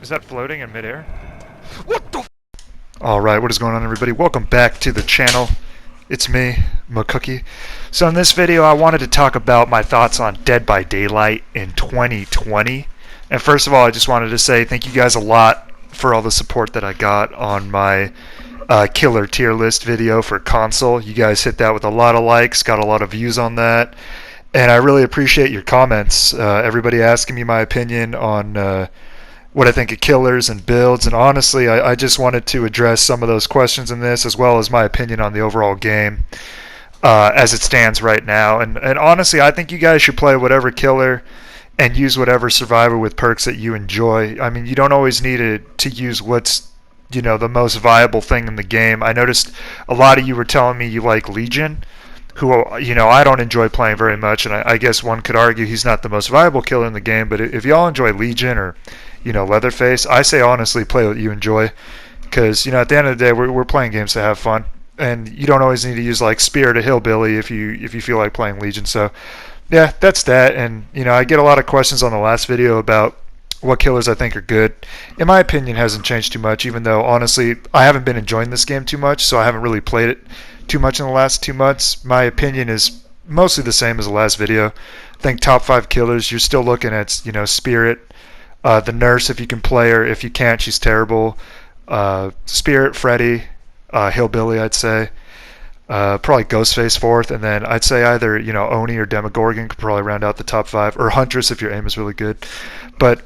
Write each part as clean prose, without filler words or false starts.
Is that floating in midair? What the f? Alright, what is going on, everybody? Welcome back to the channel. It's me, MCKOOKIE. So in this video I wanted to talk about my thoughts on Dead by Daylight in 2020. And first of all, I just wanted to say thank you guys a lot for all the support that I got on my killer tier list video for console. You guys hit that with a lot of likes, got a lot of views on that. And I really appreciate your comments. Everybody asking me my opinion on what I think of killers and builds, and honestly I just wanted to address some of those questions in this, as well as my opinion on the overall game as it stands right now. And honestly, I think you guys should play whatever killer and use whatever survivor with perks that you enjoy. I mean, you don't always need to use what's the most viable thing in the game. I noticed a lot of you were telling me you like Legion, who I don't enjoy playing very much, and I guess one could argue he's not the most viable killer in the game. But if y'all enjoy Legion or Leatherface, I say honestly play what you enjoy, because at the end of the day we're playing games to have fun, and you don't always need to use like Spirit or Hillbilly if you feel like playing Legion. So yeah, that's that. And I get a lot of questions on the last video about what killers I think are good. In my opinion, hasn't changed too much, even though honestly I haven't been enjoying this game too much, so I haven't really played it too much in the last 2 months. My opinion is mostly the same as the last video. I think top 5 killers, you're still looking at Spirit, the Nurse if you can play her. If you can't, she's terrible. Spirit, Freddy, Hillbilly, I'd say. Probably Ghostface 4th, and then I'd say either Oni or Demogorgon could probably round out the top 5, or Huntress if your aim is really good. But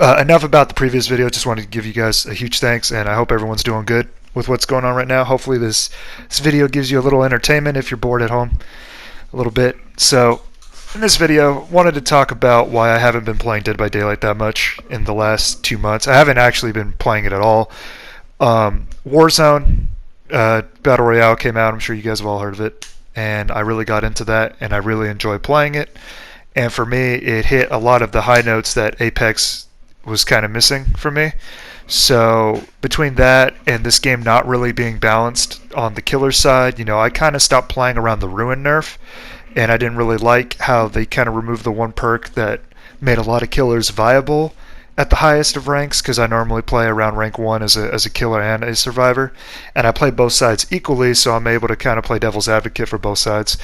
enough about the previous video. Just wanted to give you guys a huge thanks, and I hope everyone's doing good with what's going on right now. Hopefully this video gives you a little entertainment if you're bored at home a little bit. So in this video, wanted to talk about why I haven't been playing Dead by Daylight that much in the last 2 months. I haven't actually been playing it at all. Warzone Battle Royale came out. I'm sure you guys have all heard of it, and I really got into that, and I really enjoy playing it. And for me, it hit a lot of the high notes that Apex was kind of missing for me. So between that and this game not really being balanced on the killer side, I kind of stopped playing around the Ruin nerf, and I didn't really like how they kind of removed the one perk that made a lot of killers viable at the highest of ranks, because I normally play around rank 1 as a killer and a survivor, and I play both sides equally, so I'm able to kind of play devil's advocate for both sides.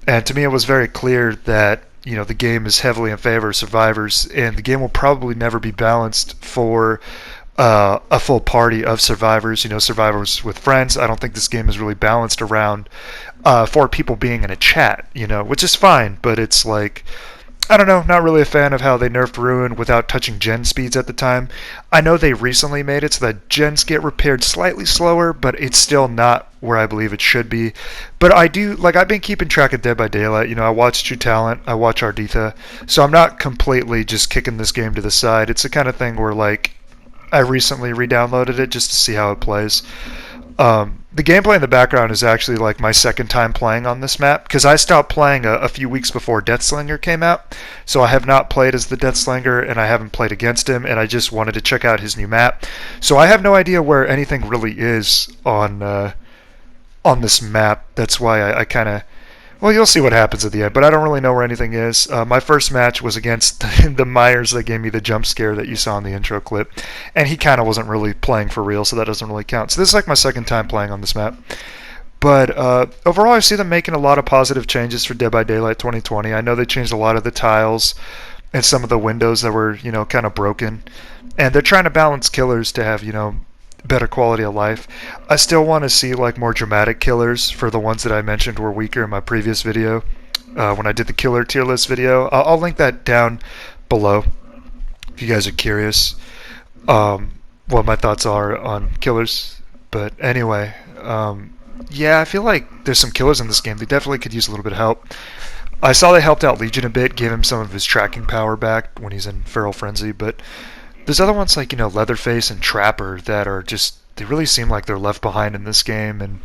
And to me it was very clear that the game is heavily in favor of survivors, and the game will probably never be balanced for a full party of survivors, survivors with friends. I don't think this game is really balanced around 4 people being in a chat, which is fine, but it's like, I don't know, not really a fan of how they nerfed Ruin without touching gen speeds at the time. I know they recently made it so that gens get repaired slightly slower, but it's still not where I believe it should be. But I've been keeping track of Dead by Daylight. I watch True Talent, I watch Arditha, so I'm not completely just kicking this game to the side. It's the kind of thing where I recently re-downloaded it just to see how it plays. The gameplay in the background is actually like my second time playing on this map, because I stopped playing a few weeks before Deathslinger came out, so I have not played as the Deathslinger, and I haven't played against him, and I just wanted to check out his new map. So I have no idea where anything really is on this map. That's why I kind of... Well, you'll see what happens at the end, but I don't really know where anything is. My first match was against the Myers that gave me the jump scare that you saw in the intro clip, and he kind of wasn't really playing for real, so that doesn't really count. So this is like my second time playing on this map. But overall, I see them making a lot of positive changes for Dead by Daylight 2020. I know they changed a lot of the tiles and some of the windows that were, kind of broken, and they're trying to balance killers to have, better quality of life. I still want to see more dramatic killers for the ones that I mentioned were weaker in my previous video when I did the killer tier list video. I'll link that down below if you guys are curious what my thoughts are on killers. But anyway, yeah, I feel like there's some killers in this game. They definitely could use a little bit of help. I saw they helped out Legion a bit, gave him some of his tracking power back when he's in Feral Frenzy, but there's other ones like, Leatherface and Trapper that are just, they really seem like they're left behind in this game.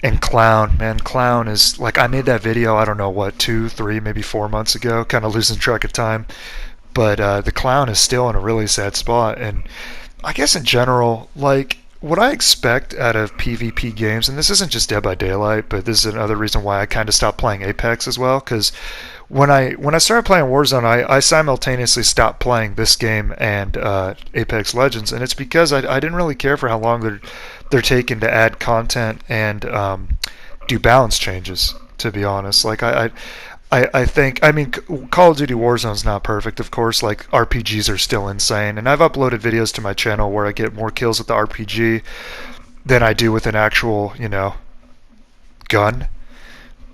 And Clown, man, Clown is, I made that video, I don't know what, 2, 3, maybe 4 months ago, kind of losing track of time. But the Clown is still in a really sad spot. And I guess in general, what I expect out of PvP games, and this isn't just Dead by Daylight, but this is another reason why I kind of stopped playing Apex as well, because when I started playing Warzone, I simultaneously stopped playing this game and Apex Legends, and it's because I didn't really care for how long they're taking to add content and do balance changes. To be honest, like I think, I mean, Call of Duty Warzone's not perfect, of course. Like, RPGs are still insane, and I've uploaded videos to my channel where I get more kills with the RPG than I do with an actual, gun,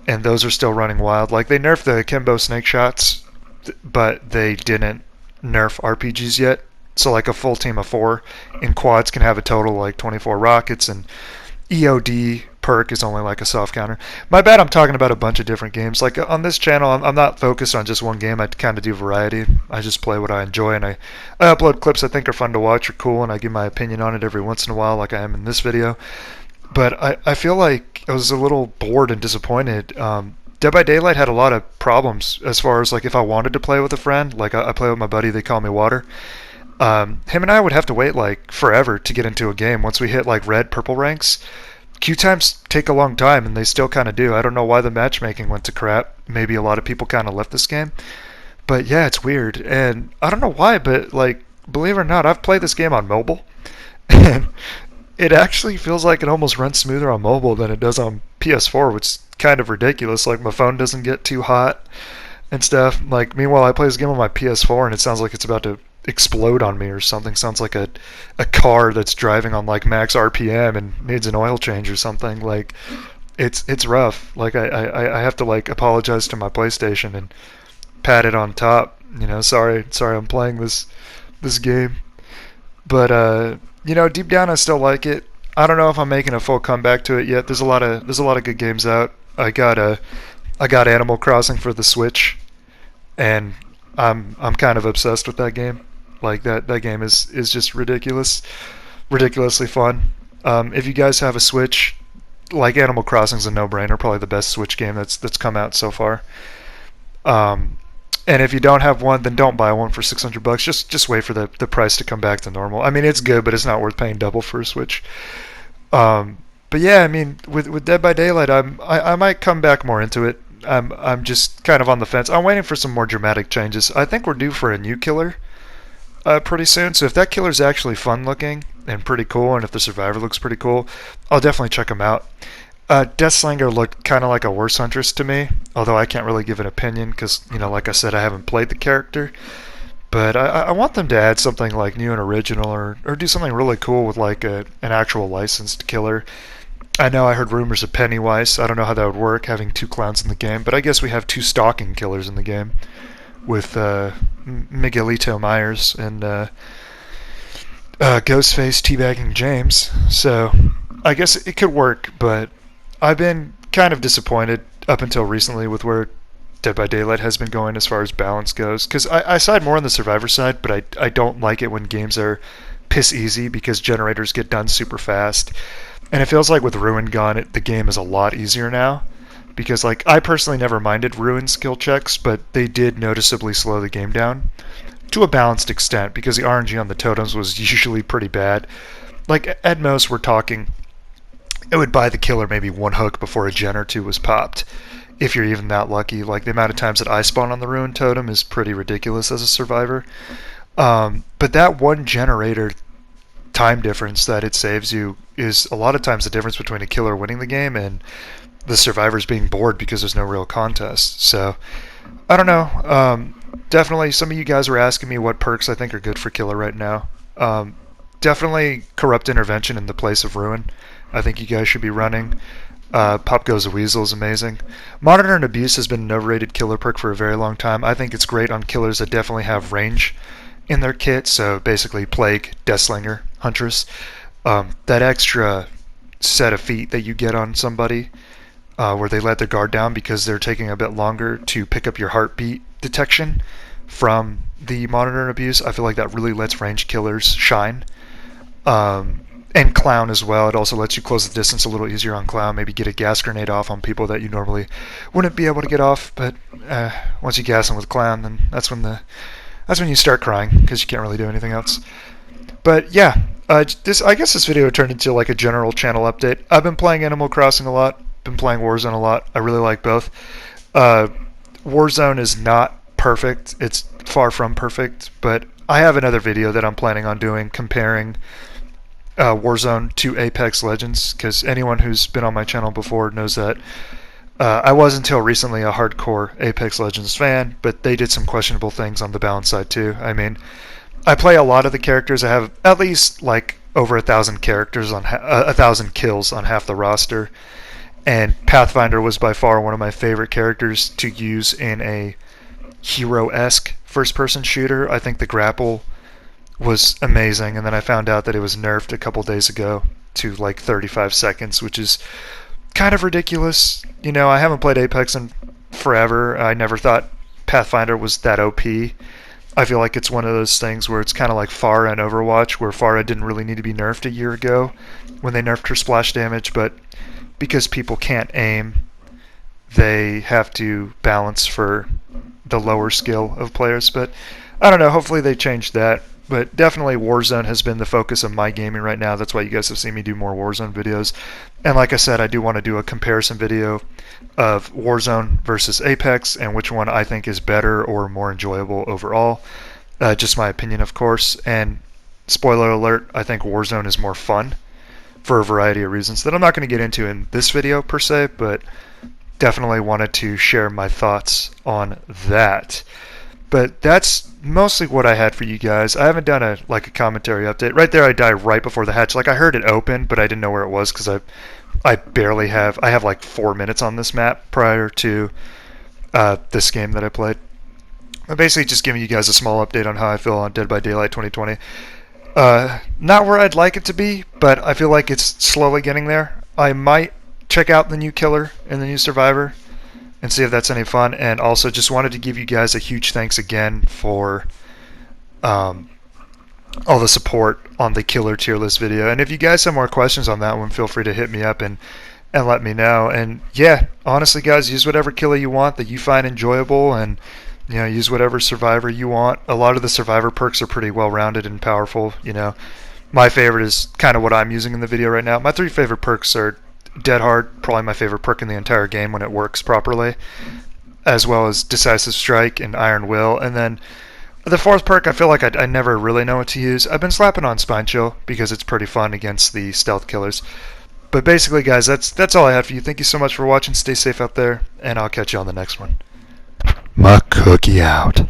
and those are still running wild. Like, they nerfed the akimbo snake shots, but they didn't nerf RPGs yet. So, like, a full team of 4 in quads can have a total of, like, 24 rockets, and EOD perk is only like a soft counter. My bad, I'm talking about a bunch of different games. Like, on this channel, I'm not focused on just one game. I kind of do variety. I just play what I enjoy, and I upload clips I think are fun to watch or cool, and I give my opinion on it every once in a while, like I am in this video. But I feel like I was a little bored and disappointed. Dead by Daylight had a lot of problems as far as, like, if I wanted to play with a friend. Like, I play with my buddy, they call me Water. Him and I would have to wait like forever to get into a game. Once we hit like red, purple ranks, queue times take a long time, and they still kind of do. I don't know why the matchmaking went to crap. Maybe a lot of people kind of left this game. But yeah, it's weird. And I don't know why, but like, believe it or not, I've played this game on mobile. And it actually feels like it almost runs smoother on mobile than it does on PS4, which is kind of ridiculous. Like, my phone doesn't get too hot and stuff. Like, meanwhile, I play this game on my PS4 and it sounds like it's about to explode on me or something. Sounds like a car that's driving on like max RPM and needs an oil change or something. Like, it's rough. Like, I have to like apologize to my PlayStation and pat it on top. Sorry I'm playing this game. But deep down I still like it. I don't know if I'm making a full comeback to it yet. There's a lot of good games out. I got Animal Crossing for the Switch, and I'm kind of obsessed with that game. Like, that game is just ridiculously fun. If you guys have a Switch, like, Animal Crossing's a no-brainer. Probably the best Switch game that's come out so far. And if you don't have one, then don't buy one for $600. Just wait for the price to come back to normal. I mean, it's good, but it's not worth paying double for a Switch. But yeah, I mean, with Dead by Daylight, I might come back more into it. I'm just kind of on the fence. I'm waiting for some more dramatic changes. I think we're due for a new killer pretty soon. So if that killer's actually fun looking and pretty cool, and if the survivor looks pretty cool, I'll definitely check him out. Deathslinger looked kind of like a worse huntress to me, although I can't really give an opinion because, like I said, I haven't played the character. But I want them to add something like new and original, or do something really cool with like an actual licensed killer. I know I heard rumors of Pennywise. I don't know how that would work, having 2 clowns in the game, but I guess we have 2 stalking killers in the game with Miguelito Myers and Ghostface teabagging James. So I guess it could work, but I've been kind of disappointed up until recently with where Dead by Daylight has been going as far as balance goes. Because I side more on the survivor side, but I don't like it when games are piss easy because generators get done super fast. And it feels like with Ruin gone, the game is a lot easier now. Because, like, I personally never minded Ruin skill checks, but they did noticeably slow the game down to a balanced extent because the RNG on the totems was usually pretty bad. Like, at most, we're talking, it would buy the killer maybe 1 hook before a gen or 2 was popped, if you're even that lucky. Like, the amount of times that I spawn on the Ruin totem is pretty ridiculous as a survivor. But that 1 generator time difference that it saves you is a lot of times the difference between a killer winning the game and the survivors being bored because there's no real contest. So, I don't know. Definitely, some of you guys were asking me what perks I think are good for killer right now. Definitely Corrupt Intervention in the place of Ruin. I think you guys should be running. Pop Goes the Weasel is amazing. Monitor and Abuse has been an overrated killer perk for a very long time. I think it's great on killers that definitely have range in their kit, so basically Plague, Deathslinger, Huntress. That extra set of feet that you get on somebody where they let their guard down because they're taking a bit longer to pick up your heartbeat detection from the Monitor and Abuse, I feel like that really lets range killers shine. And Clown as well. It also lets you close the distance a little easier on Clown. Maybe get a gas grenade off on people that you normally wouldn't be able to get off. But once you gas them with Clown, then that's when you start crying because you can't really do anything else. But yeah, I guess this video turned into like a general channel update. I've been playing Animal Crossing a lot, been playing Warzone a lot. I really like both. Warzone is not perfect. It's far from perfect, but I have another video that I'm planning on doing comparing Warzone to Apex Legends, because anyone who's been on my channel before knows that I was until recently a hardcore Apex Legends fan, but they did some questionable things on the balance side too. I mean, I play a lot of the characters. I have at least like over 1,000 characters on 1,000 kills on half the roster, and Pathfinder was by far one of my favorite characters to use in a hero-esque first-person shooter. I think the grapple was amazing, and then I found out that it was nerfed a couple days ago to like 35 seconds, which is kind of ridiculous. You know, I haven't played Apex in forever. I never thought Pathfinder was that OP. I feel like it's one of those things where it's kind of like Pharah and Overwatch, where Pharah didn't really need to be nerfed a year ago when they nerfed her splash damage, but because people can't aim, they have to balance for the lower skill of players. But I don't know, hopefully they change that. But definitely Warzone has been the focus of my gaming right now. That's why you guys have seen me do more Warzone videos. And like I said, I do want to do a comparison video of Warzone versus Apex and which one I think is better or more enjoyable overall. Just my opinion, of course. And spoiler alert, I think Warzone is more fun for a variety of reasons that I'm not going to get into in this video per se, but definitely wanted to share my thoughts on that. But that's mostly what I had for you guys. I haven't done a commentary update. Right there I died right before the hatch. Like, I heard it open, but I didn't know where it was because I barely have... I have like 4 minutes on this map prior to this game that I played. I'm basically just giving you guys a small update on how I feel on Dead by Daylight 2020. Not where I'd like it to be, but I feel like it's slowly getting there. I might check out the new killer and the new survivor and see if that's any fun. And also just wanted to give you guys a huge thanks again for all the support on the killer tier list video. And if you guys have more questions on that one, feel free to hit me up and let me know. And yeah, honestly guys, use whatever killer you want that you find enjoyable, and you know, use whatever survivor you want. A lot of the survivor perks are pretty well rounded and powerful. You know, my favorite is kind of what I'm using in the video right now. My 3 favorite perks are Dead Hard, probably my favorite perk in the entire game when it works properly, as well as Decisive Strike and Iron Will. And then the 4th perk, I feel like I never really know what to use. I've been slapping on Spine Chill because it's pretty fun against the stealth killers. But basically, guys, that's all I had for you. Thank you so much for watching. Stay safe out there, and I'll catch you on the next one. MCKOOKIE out.